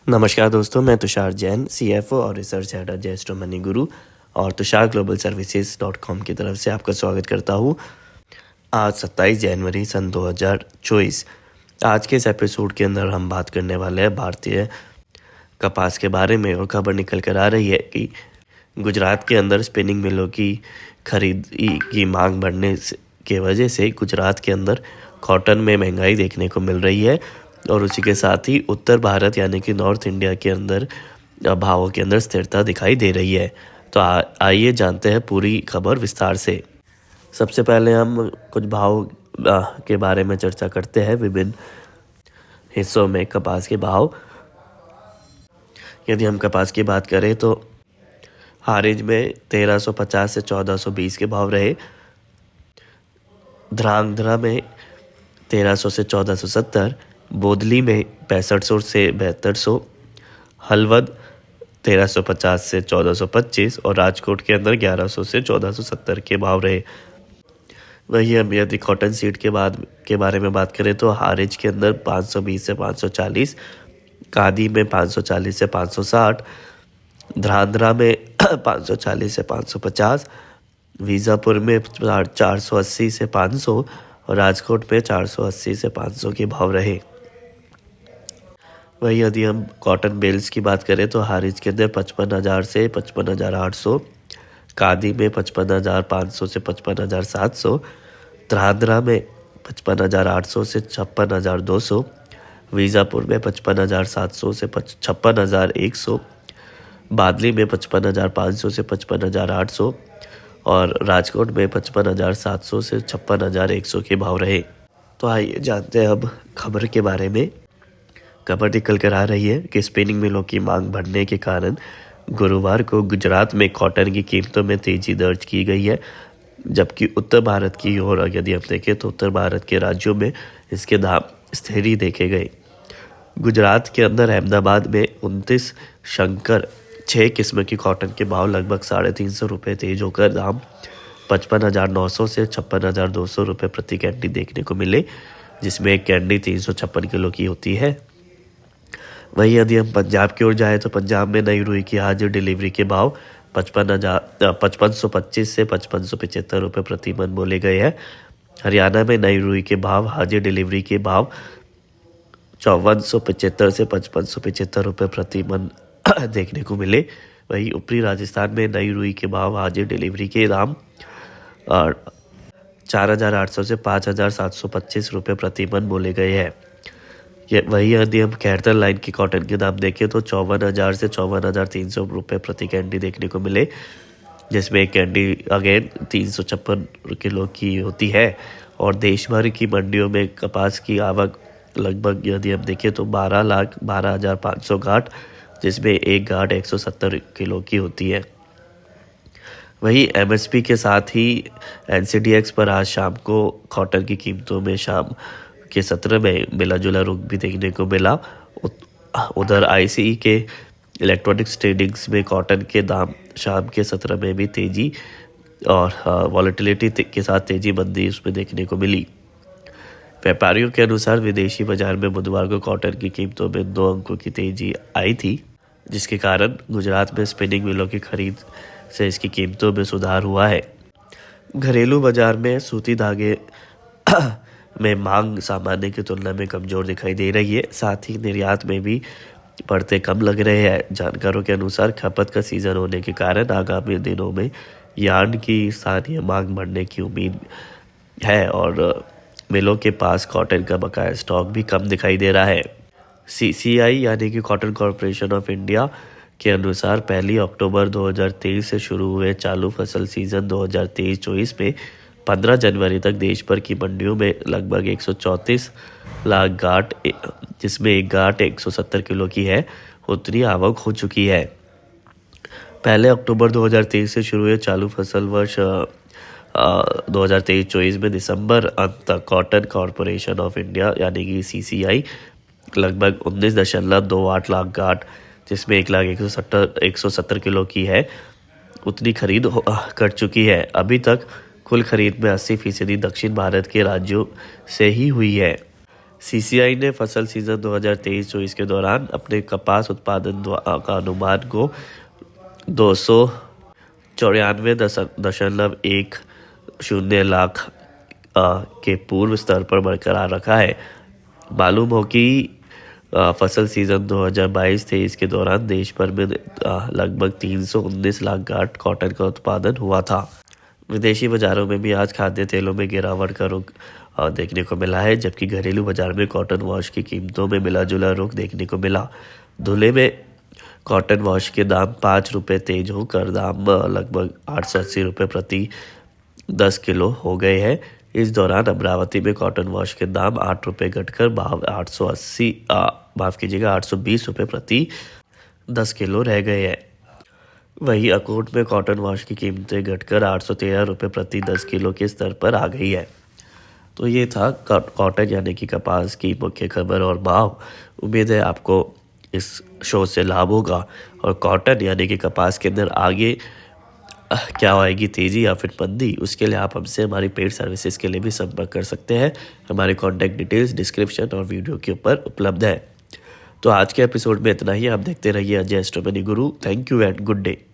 नमस्कार दोस्तों, मैं तुषार जैन, CFO और रिसर्च हेड एट जेस्टो मनी गुरु और तुषार ग्लोबल सर्विसेज.com की तरफ से आपका स्वागत करता हूँ। आज 27 जनवरी सन 2024। आज के इस एपिसोड के अंदर हम बात करने वाले हैं भारतीय कपास के बारे में। और खबर निकल कर आ रही है कि गुजरात के अंदर स्पिनिंग मिलों की खरीद की मांग बढ़ने के वजह से गुजरात के अंदर कॉटन में महंगाई देखने को मिल रही है और उसी के साथ ही उत्तर भारत यानी कि नॉर्थ इंडिया के अंदर भावों के अंदर स्थिरता दिखाई दे रही है। तो आइए जानते हैं पूरी खबर विस्तार से। सबसे पहले हम कुछ भाव के बारे में चर्चा करते हैं। विभिन्न हिस्सों में कपास के भाव। यदि हम कपास की बात करें तो हारिज में 1350 से 1420 के भाव रहे, ध्रांगध्रा में 1300 से 1470, बोदली में 6500 से 7200, हलवद 1350 से 1425 और राजकोट के अंदर 1100 से 1470 के भाव रहे। वही हम यदि कॉटन सीड के बारे में बात करें तो हारिज के अंदर 520 से 540, कादी में 540 से 560, ध्रांगध्रा में 540 से 550, वीजापुर में 480 से 500 और राजकोट में 480 से 500 के भाव रहे। वही यदि हम कॉटन बेल्स की बात करें तो हारिज के अंदर 55,000 से 55,800, कादी में 55,500 से 55,700, ध्रांगध्रा में 55,800 से 56,200, वीजापुर में 55,700 से 56,100, बादली में 55,500 से 55,800 और राजकोट में 55,700 से 56,100 के भाव रहे। तो आइए जानते हैं अब खबर के बारे में। खबर निकल कर आ रही है कि स्पिनिंग मिलों की मांग बढ़ने के कारण गुरुवार को गुजरात में कॉटन की कीमतों में तेजी दर्ज की गई है, जबकि उत्तर भारत की ओर यदि हम देखें तो उत्तर भारत के राज्यों में इसके दाम स्थिर ही देखे गए। गुजरात के अंदर अहमदाबाद में 29 शंकर 6 किस्म की कॉटन के भाव लगभग 350 रुपये तेज होकर दाम 55,900 से 56,200 रुपये प्रति कैंडी देखने को मिले, जिसमें एक कैंडी 356 किलो की होती है। वहीं यदि हम पंजाब की ओर जाएँ तो पंजाब में नई रुई की हाजिर डिलीवरी के भाव 5525 से 5575 रुपये प्रति मन बोले गए हैं। हरियाणा में नई रुई के भाव हाजिर डिलीवरी के भाव 5475 से 5575 रुपये प्रति मन देखने को मिले। वहीं ऊपरी राजस्थान में नई रुई के भाव हाजिर डिलीवरी के दाम 4,800 से 5,725 रुपये प्रति मन बोले गए हैं। वही यदि हम खैरतल लाइन की कॉटन के दाम देखें तो 54,000 से 54,300 रुपये प्रति कैंडी देखने को मिले, जिसमें एक कैंडी अगेन 356 किलो की होती है। और देश भर की मंडियों में कपास की आवक लगभग यदि हम देखें तो 12,12,500 गांठ, जिसमें एक गांठ 170 किलो की होती है। वही MSP के साथ ही NCDX पर आज शाम को कॉटन की कीमतों में शाम के सत्र में मिला जुला रुख भी देखने को मिला। उधर ICE के इलेक्ट्रॉनिक्स ट्रेडिंग्स में कॉटन के दाम शाम के सत्र में भी तेजी और वॉलेटिलिटी के साथ तेजी मंदी उसमें देखने को मिली। व्यापारियों के अनुसार विदेशी बाजार में बुधवार को कॉटन की कीमतों में 2 अंकों की तेजी आई थी, जिसके कारण गुजरात में स्पिनिंग मिलों की खरीद से इसकी कीमतों में सुधार हुआ है। घरेलू बाजार में सूती धागे में मांग सामान्य की तुलना में कमजोर दिखाई दे रही है, साथ ही निर्यात में भी बढ़ते कम लग रहे हैं। जानकारों के अनुसार खपत का सीजन होने के कारण आगामी दिनों में यार्न की स्थानीय मांग बढ़ने की उम्मीद है और मिलों के पास कॉटन का बकाया स्टॉक भी कम दिखाई दे रहा है। CCI यानी कि कॉटन कॉरपोरेशन ऑफ इंडिया के अनुसार 1 अक्टूबर 2023 से शुरू हुए चालू फसल सीजन 2023-24 में 15 जनवरी तक देश भर की मंडियों में लगभग 134 लाख गांठ, जिसमें एक गांठ 170 किलो की है, उतनी आवक हो चुकी है। 1 अक्टूबर 2023 से शुरू हुए चालू फसल वर्ष 2023-24 में दिसंबर अंत तक कॉटन कॉरपोरेशन ऑफ इंडिया यानी कि CCI लगभग 19.28 लाख गांठ, जिसमें 1,170 किलो की है, उतनी खरीद कर चुकी है। अभी तक कुल खरीद में 80% दक्षिण भारत के राज्यों से ही हुई है। सीसीआई ने फसल सीजन 2023-24 के दौरान अपने कपास उत्पादन का अनुमान को 294.10 लाख के पूर्व स्तर पर बरकरार रखा है। मालूम हो कि फसल सीजन 2022-23 के दौरान देश भर में लगभग 319 लाख गांठ कॉटन का उत्पादन हुआ था। विदेशी बाजारों में भी आज खाद्य तेलों में गिरावट का रुख देखने को मिला है, जबकि घरेलू बाजार में कॉटन वॉश की कीमतों में मिला जुला रुख देखने को मिला। धुले में कॉटन वॉश के दाम 5 रुपये तेज होकर दाम लगभग 880 रुपये प्रति 10 किलो हो गए हैं। इस दौरान अमरावती में कॉटन वॉश के दाम 8 रुपये घटकर 820 रुपये प्रति 10 किलो रह गए हैं। वहीं अकोट में कॉटन वॉश की कीमतें घटकर 813 रुपये प्रति 10 किलो के स्तर पर आ गई है। तो ये था कॉटन यानी कि कपास की मुख्य खबर और भाव। उम्मीद है आपको इस शो से लाभ होगा। और कॉटन यानी कि कपास के अंदर आगे क्या आएगी, तेजी या फिर मंदी, उसके लिए आप हमसे हमारी पेड सर्विसेज के लिए भी संपर्क कर सकते हैं। हमारे कॉन्टैक्ट डिटेल्स डिस्क्रिप्शन और वीडियो के ऊपर उपलब्ध है। तो आज के एपिसोड में इतना ही। आप देखते रहिए Ajay astro money Guru. Thank you and good day.